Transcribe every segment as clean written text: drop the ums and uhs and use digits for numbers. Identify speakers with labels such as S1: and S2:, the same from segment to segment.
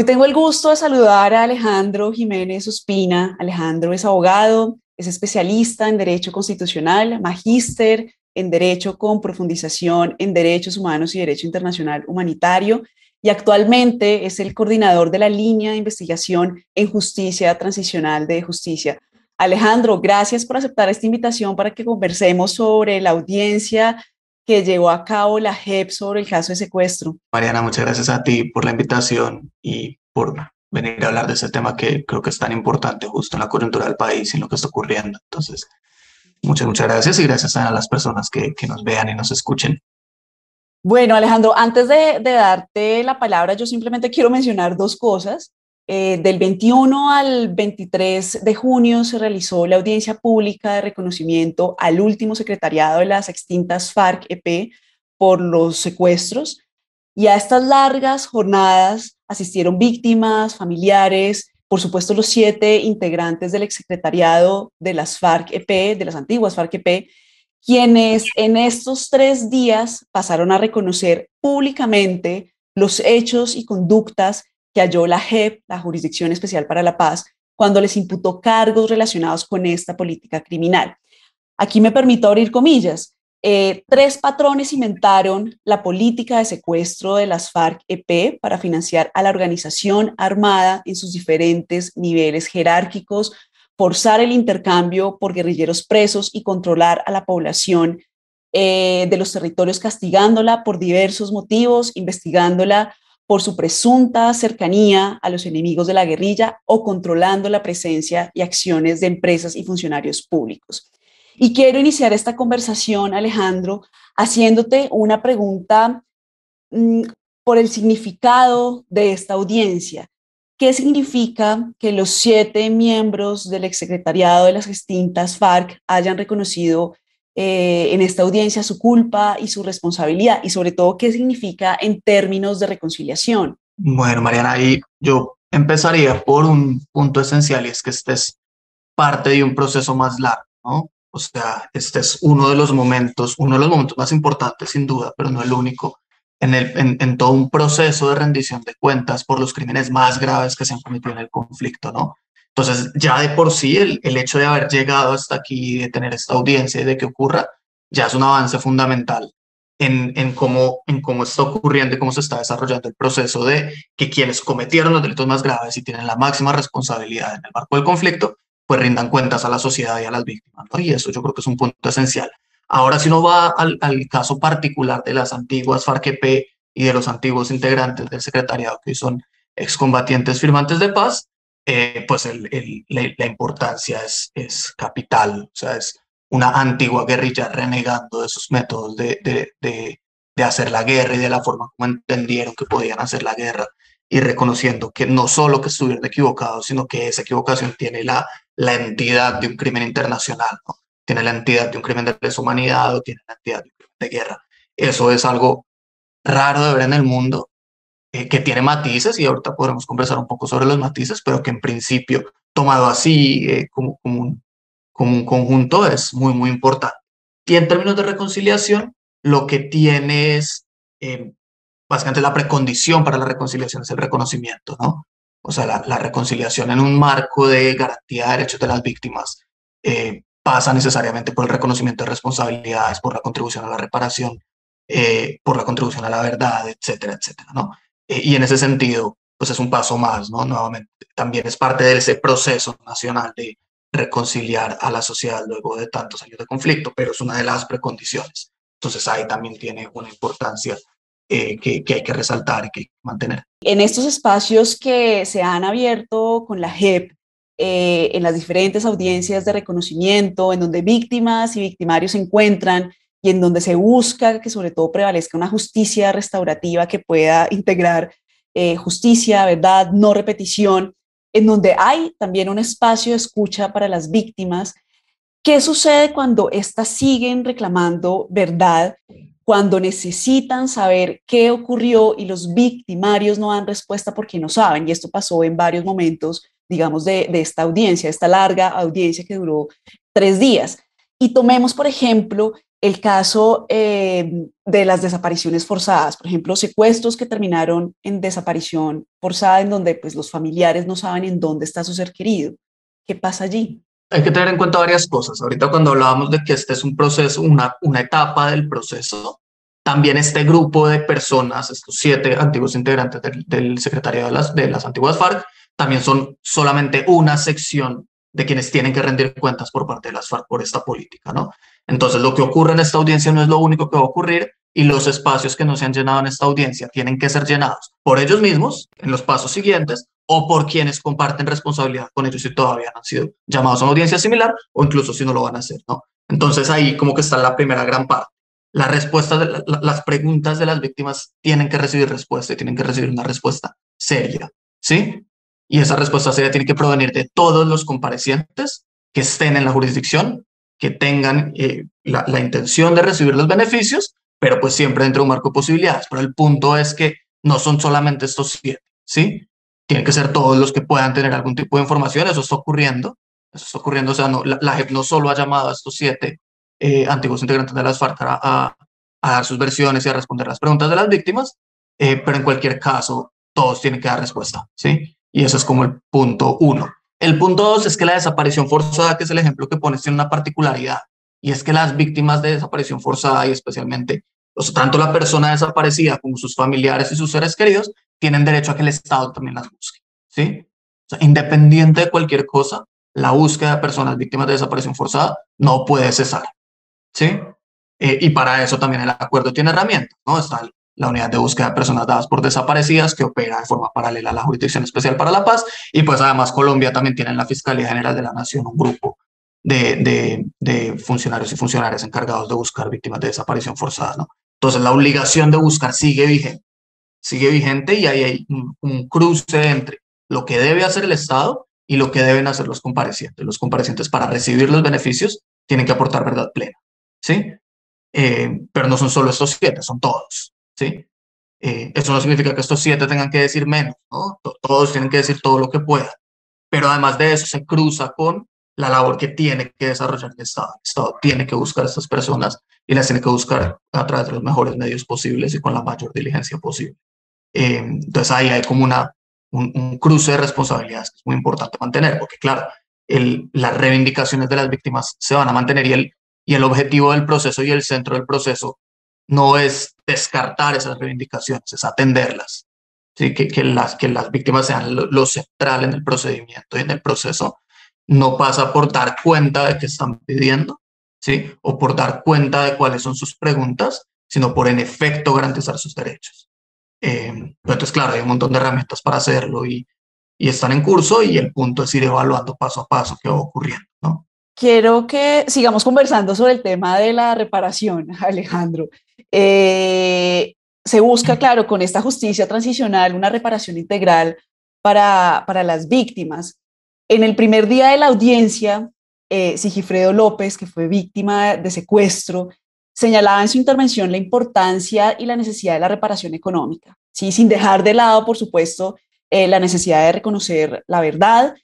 S1: Hoy tengo el gusto de saludar a Alejandro Jiménez Ospina. Alejandro es abogado, es especialista en Derecho Constitucional, magíster en Derecho con profundización en Derechos Humanos y Derecho Internacional Humanitario y actualmente es el coordinador de la línea de investigación en Justicia Transicional de Justicia. Alejandro, gracias por aceptar esta invitación para que conversemos sobre la audiencia que llevó a cabo la JEP sobre el caso de secuestro.
S2: Mariana, muchas gracias a ti por la invitación y por venir a hablar de ese tema que creo que es tan importante justo en la coyuntura del país y en lo que está ocurriendo. Entonces, muchas gracias y gracias a las personas que nos vean y nos escuchen.
S1: Bueno, Alejandro, antes de darte la palabra, yo simplemente quiero mencionar dos cosas. Del 21 al 23 de junio se realizó la audiencia pública de reconocimiento al último secretariado de las extintas FARC-EP por los secuestros. Y a estas largas jornadas asistieron víctimas, familiares, por supuesto los 7 integrantes del exsecretariado de las FARC-EP, de las antiguas FARC-EP, quienes en estos 3 días pasaron a reconocer públicamente los hechos y conductas que halló la JEP, la Jurisdicción Especial para la Paz, cuando les imputó cargos relacionados con esta política criminal. Aquí me permito abrir comillas. 3 patrones inventaron la política de secuestro de las FARC-EP para financiar a la organización armada en sus diferentes niveles jerárquicos, forzar el intercambio por guerrilleros presos y controlar a la población de los territorios castigándola por diversos motivos, investigándola por su presunta cercanía a los enemigos de la guerrilla o controlando la presencia y acciones de empresas y funcionarios públicos. Y quiero iniciar esta conversación, Alejandro, haciéndote una pregunta por el significado de esta audiencia. ¿Qué significa que los 7 miembros del exsecretariado de las extintas FARC hayan reconocido en esta audiencia su culpa y su responsabilidad? Y sobre todo, ¿qué significa en términos de reconciliación?
S2: Bueno, Mariana, ahí yo empezaría por un punto esencial y es que este es parte de un proceso más largo, ¿no? O sea, este es uno de los momentos más importantes sin duda, pero no el único, en todo un proceso de rendición de cuentas por los crímenes más graves que se han cometido en el conflicto, ¿no? Entonces, ya de por sí, el hecho de haber llegado hasta aquí, de tener esta audiencia y de que ocurra, ya es un avance fundamental en cómo está ocurriendo y cómo se está desarrollando el proceso de que quienes cometieron los delitos más graves y tienen la máxima responsabilidad en el marco del conflicto, pues rindan cuentas a la sociedad y a las víctimas, ¿no? Y eso yo creo que es un punto esencial. Ahora, si uno va al caso particular de las antiguas FARC-EP y de los antiguos integrantes del secretariado que hoy son excombatientes firmantes de paz, pues la importancia es capital, o sea, es una antigua guerrilla renegando de sus métodos de hacer la guerra y de la forma como entendieron que podían hacer la guerra y reconociendo que no solo que estuvieron equivocados, sino que esa equivocación tiene la entidad de un crimen internacional, ¿no? Tiene la entidad de un crimen de lesa humanidad o tiene la entidad de un crimen de guerra. Eso es algo raro de ver en el mundo, que tiene matices y ahorita podremos conversar un poco sobre los matices, pero que en principio, tomado así como un conjunto, es muy importante. Y en términos de reconciliación, lo que tiene es, básicamente la precondición para la reconciliación es el reconocimiento, ¿no? O sea, la reconciliación en un marco de garantía de derechos de las víctimas pasa necesariamente por el reconocimiento de responsabilidades, por la contribución a la reparación, por la contribución a la verdad, etcétera, ¿no? Y en ese sentido, pues es un paso más, ¿no? Nuevamente, también es parte de ese proceso nacional de reconciliar a la sociedad luego de tantos años de conflicto, pero es una de las precondiciones. Entonces ahí también tiene una importancia que hay que resaltar y que hay que mantener.
S1: En estos espacios que se han abierto con la JEP, en las diferentes audiencias de reconocimiento, en donde víctimas y victimarios se encuentran y en donde se busca que sobre todo prevalezca una justicia restaurativa que pueda integrar justicia, verdad, no repetición, en donde hay también un espacio de escucha para las víctimas. ¿Qué sucede cuando éstas siguen reclamando verdad, cuando necesitan saber qué ocurrió y los victimarios no dan respuesta porque no saben? Y esto pasó en varios momentos, digamos, de esta audiencia, esta larga audiencia que duró 3 días. Y tomemos, por ejemplo, el caso de las desapariciones forzadas, por ejemplo, secuestros que terminaron en desaparición forzada, en donde pues, los familiares no saben en dónde está su ser querido. ¿Qué pasa allí?
S2: Hay que tener en cuenta varias cosas. Ahorita cuando hablábamos de que este es un proceso, una etapa del proceso, también este grupo de personas, estos 7 antiguos integrantes del secretariado de las antiguas FARC, también son solamente una sección de quienes tienen que rendir cuentas por parte de las FARC por esta política, ¿no? Entonces, lo que ocurre en esta audiencia no es lo único que va a ocurrir y los espacios que no se han llenado en esta audiencia tienen que ser llenados por ellos mismos en los pasos siguientes o por quienes comparten responsabilidad con ellos si todavía no han sido llamados a una audiencia similar o incluso si no lo van a hacer, ¿no? Entonces, ahí como que está la primera gran parte. Las respuestas, las preguntas de las víctimas tienen que recibir respuesta y tienen que recibir una respuesta seria, ¿sí? Y esa respuesta seria tiene que provenir de todos los comparecientes que estén en la jurisdicción, que tengan la intención de recibir los beneficios, pero pues siempre dentro de un marco de posibilidades. Pero el punto es que no son solamente estos 7, ¿sí? Tienen que ser todos los que puedan tener algún tipo de información. Eso está ocurriendo. O sea, no, la JEP no solo ha llamado a estos 7 antiguos integrantes de las FARC a dar sus versiones y a responder las preguntas de las víctimas, pero en cualquier caso, todos tienen que dar respuesta, ¿sí? Y eso es como el punto 1. El punto 2 es que la desaparición forzada, que es el ejemplo que pones, tiene una particularidad, y es que las víctimas de desaparición forzada, y especialmente, o sea, tanto la persona desaparecida como sus familiares y sus seres queridos, tienen derecho a que el Estado también las busque, ¿sí? O sea, independiente de cualquier cosa, la búsqueda de personas víctimas de desaparición forzada no puede cesar, ¿sí? Y para eso también el acuerdo tiene herramientas, ¿no? Está la unidad de búsqueda de personas dadas por desaparecidas que opera de forma paralela a la Jurisdicción Especial para la Paz y pues además Colombia también tiene en la Fiscalía General de la Nación un grupo de funcionarios y funcionarias encargados de buscar víctimas de desaparición forzada, ¿no? Entonces la obligación de buscar sigue vigente y ahí hay un cruce entre lo que debe hacer el Estado y lo que deben hacer los comparecientes. Los comparecientes para recibir los beneficios tienen que aportar verdad plena, ¿sí? Pero no son solo estos 7, son todos, ¿sí? Eso no significa que estos 7 tengan que decir menos, ¿no? Todos tienen que decir todo lo que puedan, pero además de eso se cruza con la labor que tiene que desarrollar el Estado. El Estado tiene que buscar a estas personas y las tiene que buscar a través de los mejores medios posibles y con la mayor diligencia posible. Entonces ahí hay como un cruce de responsabilidades que es muy importante mantener, porque claro, las reivindicaciones de las víctimas se van a mantener y el objetivo del proceso y el centro del proceso no es descartar esas reivindicaciones, es atenderlas. ¿Sí? Que las víctimas sean lo central en el procedimiento y en el proceso. No pasa por dar cuenta de qué están pidiendo, ¿sí? O por dar cuenta de cuáles son sus preguntas, sino por en efecto garantizar sus derechos. Entonces, claro, hay un montón de herramientas para hacerlo y están en curso y el punto es ir evaluando paso a paso qué va ocurriendo, ¿no?
S1: Quiero que sigamos conversando sobre el tema de la reparación, Alejandro. Se busca, claro, con esta justicia transicional, una reparación integral para las víctimas. En el primer día de la audiencia, Sigifredo López, que fue víctima de secuestro, señalaba en su intervención la importancia y la necesidad de la reparación económica, ¿sí? Sin dejar de lado, por supuesto, la necesidad de reconocer la verdad.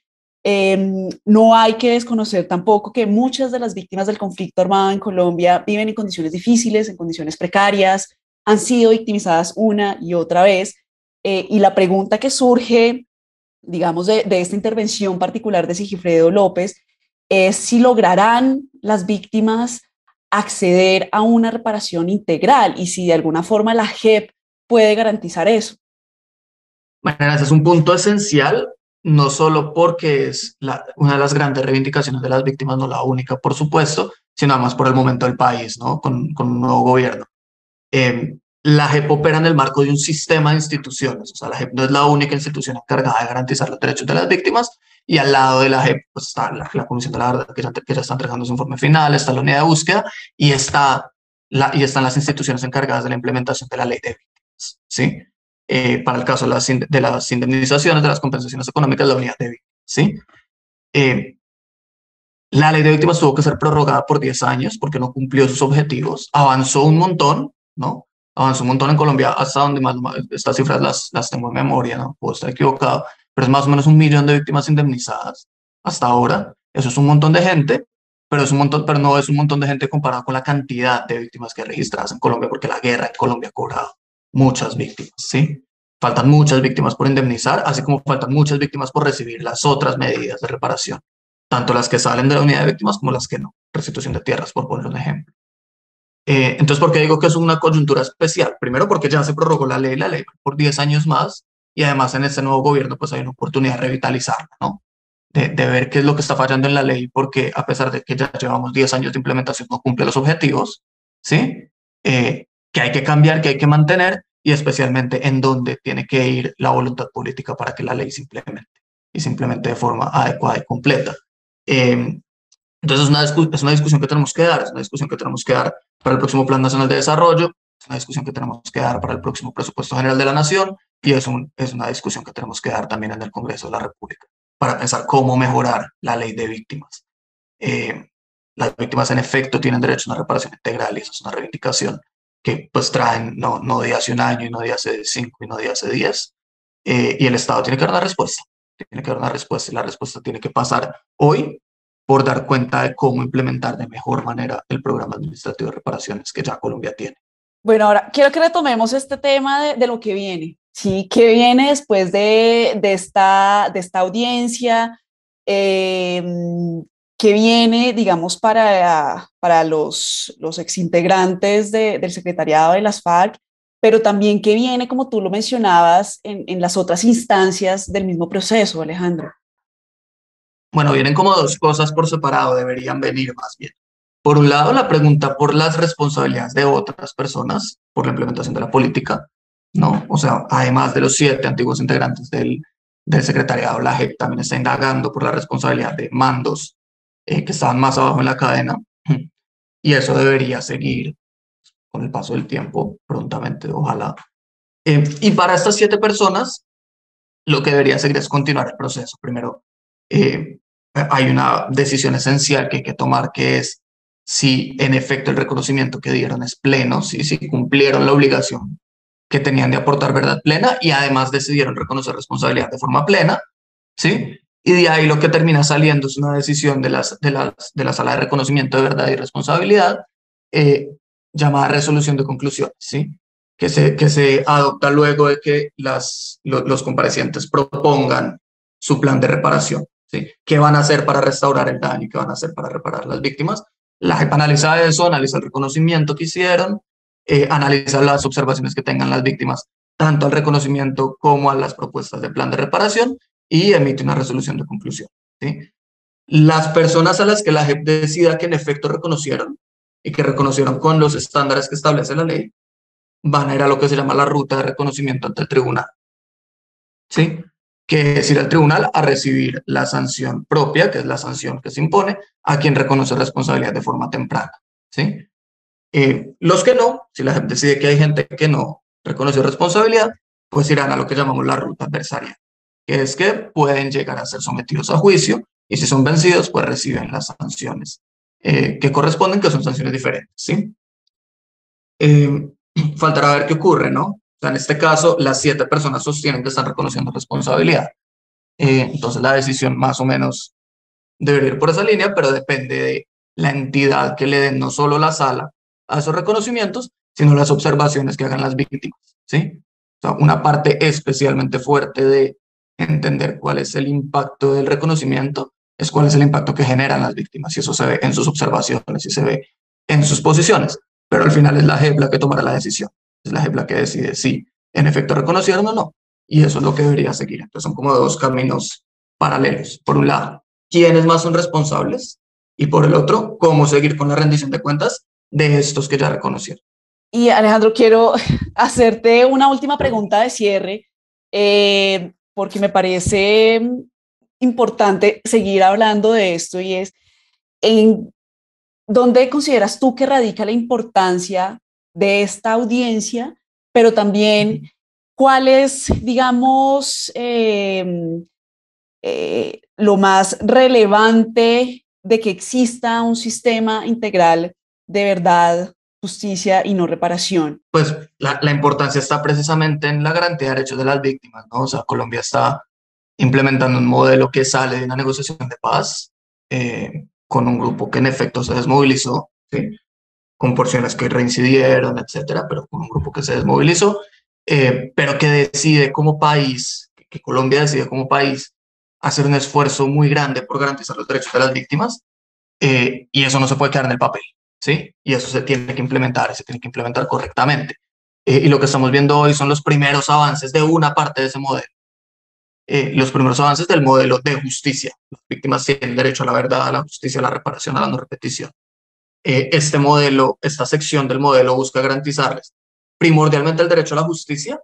S1: No hay que desconocer tampoco que muchas de las víctimas del conflicto armado en Colombia viven en condiciones difíciles, en condiciones precarias, han sido victimizadas una y otra vez. Y la pregunta que surge, digamos, de esta intervención particular de Sigifredo López es si lograrán las víctimas acceder a una reparación integral y si de alguna forma la JEP puede garantizar eso.
S2: Bueno, ese es un punto esencial, no solo porque es una de las grandes reivindicaciones de las víctimas, no la única, por supuesto, sino además por el momento del país, ¿no? Con un nuevo gobierno. La JEP opera en el marco de un sistema de instituciones, o sea, la JEP no es la única institución encargada de garantizar los derechos de las víctimas, y al lado de la JEP pues, está la Comisión de la Verdad, que ya está entregando su informe final, está la unidad de búsqueda, y están las instituciones encargadas de la implementación de la ley de víctimas, ¿sí? Para el caso de las indemnizaciones, de las compensaciones económicas, la unidad de víctimas, ¿sí? La ley de víctimas tuvo que ser prorrogada por 10 años porque no cumplió sus objetivos, avanzó un montón, ¿no? Avanzó un montón en Colombia hasta donde más, estas cifras las tengo en memoria, ¿no? Puedo estar equivocado, pero es más o menos 1 millón de víctimas indemnizadas hasta ahora. Eso es un montón de gente, pero es un montón, pero no es un montón de gente comparado con la cantidad de víctimas que hay registradas en Colombia, porque la guerra en Colombia ha cobrado muchas víctimas, ¿sí? Faltan muchas víctimas por indemnizar, así como faltan muchas víctimas por recibir las otras medidas de reparación, tanto las que salen de la unidad de víctimas como las que no, restitución de tierras, por poner un ejemplo. Entonces, ¿por qué digo que es una coyuntura especial? Primero, porque ya se prorrogó la ley por 10 años más, y además en este nuevo gobierno pues hay una oportunidad de revitalizarla, ¿no? De ver qué es lo que está fallando en la ley, porque a pesar de que ya llevamos 10 años de implementación, no cumple los objetivos, ¿sí? Que hay que cambiar, que hay que mantener, y especialmente en dónde tiene que ir la voluntad política para que la ley se implemente, y se implemente de forma adecuada y completa. Eh, entonces es una discusión que tenemos que dar, es una discusión que tenemos que dar para el próximo Plan Nacional de Desarrollo, es una discusión que tenemos que dar para el próximo Presupuesto General de la Nación, y es una discusión que tenemos que dar también en el Congreso de la República para pensar cómo mejorar la ley de víctimas. Eh, las víctimas en efecto tienen derecho a una reparación integral, y eso es una reivindicación que pues traen no de hace un año y no de hace 5 y no de hace 10, y el Estado tiene que dar una respuesta, tiene que dar una respuesta, y la respuesta tiene que pasar hoy por dar cuenta de cómo implementar de mejor manera el programa administrativo de reparaciones que ya Colombia tiene.
S1: Bueno, ahora quiero que retomemos este tema de lo que viene, ¿sí? ¿Qué viene después de esta audiencia? Eh, ¿Qué viene, digamos, para los exintegrantes del secretariado de las FARC? Pero también qué viene, como tú lo mencionabas, en las otras instancias del mismo proceso, Alejandro.
S2: Bueno, vienen como dos cosas por separado, deberían venir más bien. Por un lado, la pregunta por las responsabilidades de otras personas por la implementación de la política, ¿no? O sea, además de los 7 antiguos integrantes del secretariado, la JEP también está indagando por la responsabilidad de mandos que estaban más abajo en la cadena, y eso debería seguir con el paso del tiempo, prontamente, ojalá. Y para estas 7 personas, lo que debería seguir es continuar el proceso. Primero, eh, hay una decisión esencial que hay que tomar, que es si en efecto el reconocimiento que dieron es pleno, si cumplieron la obligación que tenían de aportar verdad plena, y además decidieron reconocer responsabilidad de forma plena, ¿sí? Y de ahí lo que termina saliendo es una decisión de la Sala de Reconocimiento de Verdad y Responsabilidad, eh, llamada resolución de conclusiones, ¿sí? Que se adopta luego de que los comparecientes propongan su plan de reparación, ¿sí? ¿Qué van a hacer para restaurar el daño y qué van a hacer para reparar las víctimas? La JEP analiza eso, analiza el reconocimiento que hicieron, analiza las observaciones que tengan las víctimas, tanto al reconocimiento como a las propuestas de plan de reparación, y emite una resolución de conclusión, ¿sí? Las personas a las que la JEP decida que en efecto reconocieron y que reconocieron con los estándares que establece la ley, van a ir a lo que se llama la ruta de reconocimiento ante el tribunal, ¿sí? Que es ir al tribunal a recibir la sanción propia, que es la sanción que se impone a quien reconoce responsabilidad de forma temprana, ¿sí? Los que no, si la JEP decide que hay gente que no reconoció responsabilidad, pues irán a lo que llamamos la ruta adversaria, que es que pueden llegar a ser sometidos a juicio, y si son vencidos, pues reciben las sanciones que corresponden, que son sanciones diferentes, ¿sí? Eh, Faltará ver qué ocurre, ¿no? O sea, en este caso, las 7 personas sostienen que están reconociendo responsabilidad. Entonces, la decisión más o menos debería ir por esa línea, pero depende de la entidad que le den no solo la sala a esos reconocimientos, sino las observaciones que hagan las víctimas, ¿sí? O sea, una parte especialmente fuerte de entender cuál es el impacto del reconocimiento es cuál es el impacto que generan las víctimas, y eso se ve en sus observaciones y se ve en sus posiciones, pero al final es la JEP la que tomará la decisión, es la JEP la que decide si en efecto reconocieron o no, y eso es lo que debería seguir. Entonces son como dos caminos paralelos. Por un lado, quiénes más son responsables, y por el otro, cómo seguir con la rendición de cuentas de estos que ya reconocieron.
S1: Y Alejandro, quiero hacerte una última pregunta de cierre, porque me parece importante seguir hablando de esto, y es, ¿en dónde consideras tú que radica la importancia de esta audiencia, pero también cuál es, digamos, lo más relevante de que exista un sistema integral de verdad, justicia y no reparación?
S2: Pues la importancia está precisamente en la garantía de derechos de las víctimas, ¿no? O sea, Colombia está implementando un modelo que sale de una negociación de paz, con un grupo que en efecto se desmovilizó, ¿sí? Con porciones que reincidieron, etcétera, pero con un grupo que se desmovilizó, pero que decide como país, que Colombia decide como país hacer un esfuerzo muy grande por garantizar los derechos de las víctimas, y eso no se puede quedar en el papel, ¿sí? Y eso se tiene que implementar, se tiene que implementar correctamente. Y lo que estamos viendo hoy son los primeros avances de una parte de ese modelo, los primeros avances del modelo de justicia. Las víctimas tienen derecho a la verdad, a la justicia, a la reparación, a la no repetición. Este modelo, esta sección del modelo busca garantizarles primordialmente el derecho a la justicia,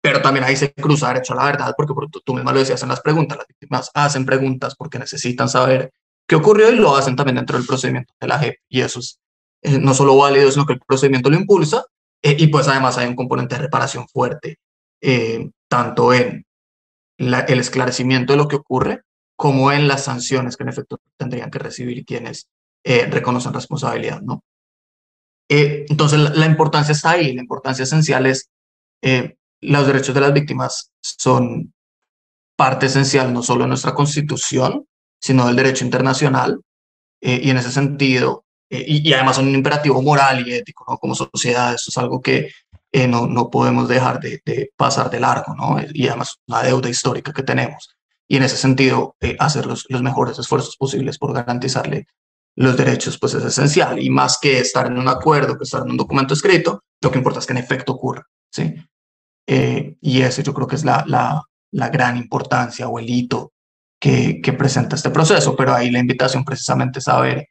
S2: pero también ahí se cruza derecho a la verdad, porque tú misma lo decías en las preguntas, las víctimas hacen preguntas porque necesitan saber qué ocurrió y lo hacen también dentro del procedimiento de la JEP, y eso es no solo válido, sino que el procedimiento lo impulsa, y pues además hay un componente de reparación fuerte, tanto en el esclarecimiento de lo que ocurre, como en las sanciones que en efecto tendrían que recibir quienes reconocen responsabilidad, ¿no? Entonces la importancia está ahí, la importancia esencial es los derechos de las víctimas son parte esencial no solo de nuestra Constitución, sino del derecho internacional, y en ese sentido, y además son un imperativo moral y ético, ¿no? Como sociedad, eso es algo que no podemos dejar de pasar de largo, ¿no? Y además una deuda histórica que tenemos. Y en ese sentido, hacer los mejores esfuerzos posibles por garantizarle los derechos, pues es esencial. Y más que estar en un acuerdo, que estar en un documento escrito, lo que importa es que en efecto ocurra, ¿sí? Y eso yo creo que es la gran importancia o el hito que presenta este proceso, pero ahí la invitación precisamente es a ver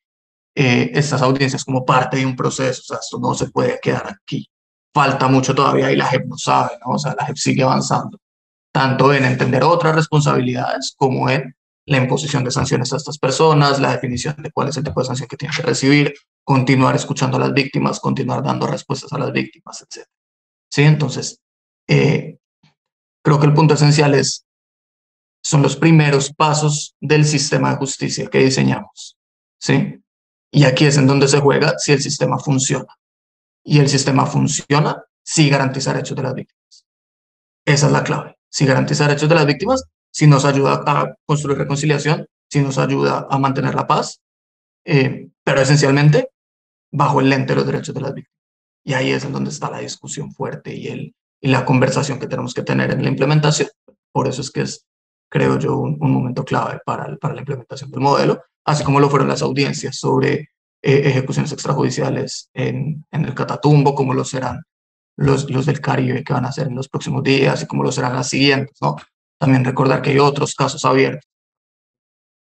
S2: estas audiencias como parte de un proceso. O sea, esto no se puede quedar aquí. Falta mucho todavía y la JEP no sabe, ¿no? O sea, la JEP sigue avanzando, tanto en entender otras responsabilidades como en la imposición de sanciones a estas personas, la definición de cuál es el tipo de sanción que tienen que recibir, continuar escuchando a las víctimas, continuar dando respuestas a las víctimas, etc. ¿Sí? Entonces, eh, creo que el punto esencial son los primeros pasos del sistema de justicia que diseñamos, ¿sí? Y aquí es en donde se juega si el sistema funciona. Y el sistema funciona si garantiza derechos de las víctimas. Esa es la clave. Si garantiza derechos de las víctimas, si nos ayuda a construir reconciliación, si nos ayuda a mantener la paz, pero esencialmente bajo el lente de los derechos de las víctimas. Y ahí es en donde está la discusión fuerte y la conversación que tenemos que tener en la implementación. Por eso es que es, creo yo, un momento clave para la implementación del modelo, así como lo fueron las audiencias sobre ejecuciones extrajudiciales en el Catatumbo, como lo serán los del Caribe que van a ser en los próximos días y como lo serán las siguientes, ¿no? También recordar que hay otros casos abiertos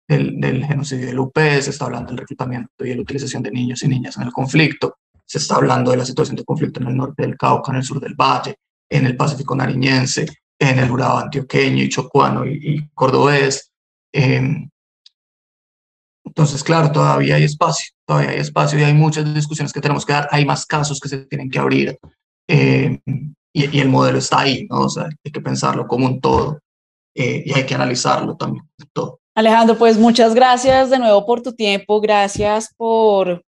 S2: del genocidio del UP, se está hablando del reclutamiento y la utilización de niños y niñas en el conflicto, se está hablando de la situación de conflicto en el norte del Cauca, en el sur del Valle, en el Pacífico nariñense, en el Urabá antioqueño y chocuano y cordobés. Entonces, claro, todavía hay espacio y hay muchas discusiones que tenemos que dar, hay más casos que se tienen que abrir, y el modelo está ahí, ¿no? O sea, hay que pensarlo como un todo, y hay que analizarlo también, todo.
S1: Alejandro, pues muchas gracias de nuevo por tu tiempo, gracias por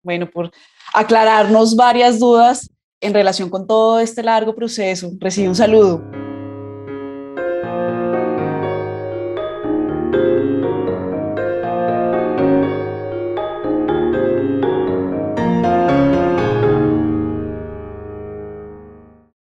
S1: aclararnos varias dudas en relación con todo este largo proceso. Recibe un saludo.